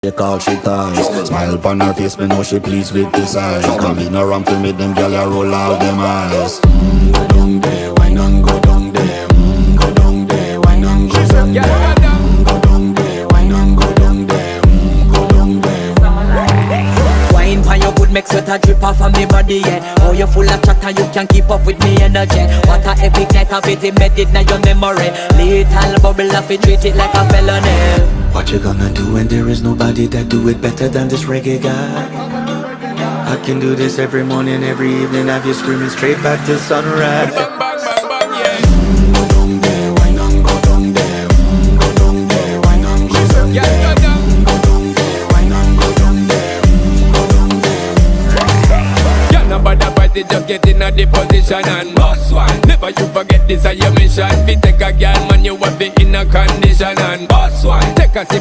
They call she ties. Smile upon her face, me know she pleased with this eyes. Come in around to me, them gyal a roll out them eyes. Go down there, why not go down there? Go down there, why not go down there? Go down there, why not go down there? Go down there. Wine pan your good, make sweat a drip off of me body, yeah. Oh, you full of chatter, you can't keep up with me energy. What a epic night of it, embedded in your memory. Little bubble of it, treat it like a felony. What you gonna do when there is nobody that do it better than this reggae guy? I can do this every morning, every evening, have you screaming straight back to sunrise. Bang, bang, bang, bang, yeah. Go down there, why not go down there? Go down there, why not go down there? Yeah, go down. Go down there, why not go down there? Go down there. Yeah, nobody fight it, just get in a the position and boss one. Never you forget this is your mission. If you take a girl, man, you have it in a condition.